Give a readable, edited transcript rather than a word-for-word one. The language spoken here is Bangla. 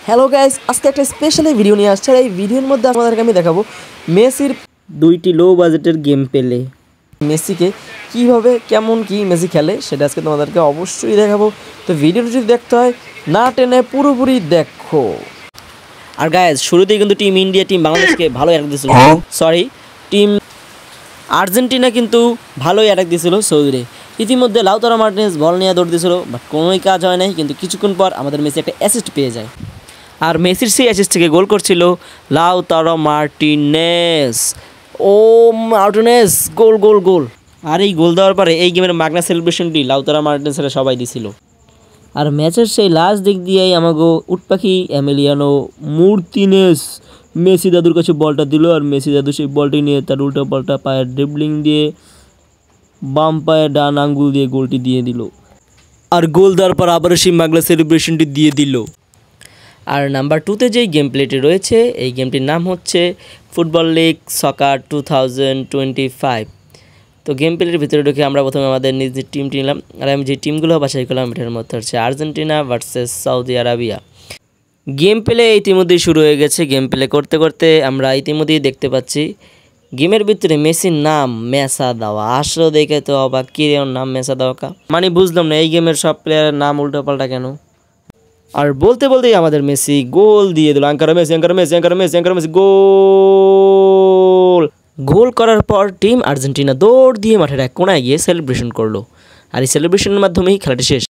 হ্যালো গাইস, আজকে একটা স্পেশাল ভিডিও নিয়ে আসছে। এই ভিডিওর মধ্যে আপনাদেরকে আমি দেখাবো মেসির দুইটি লো বাজেটের গেম পেলে মেসিকে কিভাবে কেমন কি মেসি খেলে সেটা আজকে তোমাদেরকে অবশ্যই দেখাবো। তো ভিডিওটি যদি দেখতে হয় না টেনে পুরোপুরি দেখো। আর গাইস, শুরুতেই কিন্তু টিম ইন্ডিয়া টিম বাংলাদেশকে ভালো অ্যাটাক দিয়েছিল, সরি টিম আর্জেন্টিনা কিন্তু ভালোই অ্যাটাক দিয়েছিল সৌদিরে। ইতিমধ্যে লাউতারো মার্টিনেজ বল নিয়ে দৌড় দিয়েছিল, বাট কোনোই কাজ হয় নাই। কিন্তু কিছুক্ষণ পর আমাদের মেসি একটা অ্যাসিস্ট পেয়ে যায়, আর মেসির সেই অ্যাসিস্ট থেকে গোল করছিল লাউতারো মার্টিনেজ। ও মার্টিনেজ, গোল গোল গোল! আর এই গোল দেওয়ার পরে এই গেমের মাগনা সেলিব্রেশনটি লাউতারো মার্টিনেজের সবাই দিছিল। আর ম্যাচের সেই লাস্ট দিক দিয়েই আমাকে উটপাখি এমিলিয়ানো মার্টিনেজ মেসি দাদুর কাছে বলটা দিল, আর মেসি দাদু সেই বলটি নিয়ে তার উল্টা পাল্টা পায়ের ড্রিবলিং দিয়ে বাম পায়ে ডান আঙ্গুল দিয়ে গোলটি দিয়ে দিল। আর গোল দেওয়ার পর আবারও সেই মাগনা সেলিব্রেশনটি দিয়ে দিল। আর নাম্বার 2তে যেই গেম প্লেটি রয়েছে, এই গেমটির নাম হচ্ছে ফুটবল লিগ সকার 2025। তো গেম প্লেটির ভিতরে ঢুকে আমরা প্রথমে আমাদের নিজের টিমটি নিলাম। আর আমি যে টিমগুলো বাছাই করলাম এটার মধ্যে হচ্ছে Argentina versus Saudi Arabia. Game play ইতিমধ্যেই শুরু হয়ে গেছে। গেম প্লে করতে করতে আমরা ইতিমধ্যেই দেখতে পাচ্ছি গেমের ভিতরে মেসির নাম মেসা দেওয়া। আসলে দেখে তো অবাক, কি রে ওর নাম মেসা দেওয়া কা, মানে বুঝলাম না এই গেমের সব প্লেয়ারের নাম উল্টোপাল্টা কেন। আর বলতে বলতেই আমাদের মেসি গোল দিয়ে দিল। Ankara Messi, Ankara Messi, Ankara Messi, Ankara Messi, goal! Goal করার পর টিম আর্জেন্টিনা দৌড় দিয়ে মাঠের এক কোনায় গিয়ে সেলিব্রেশন করলো, আর এই সেলিব্রেশনের মাধ্যমেই খেলাটি শেষ।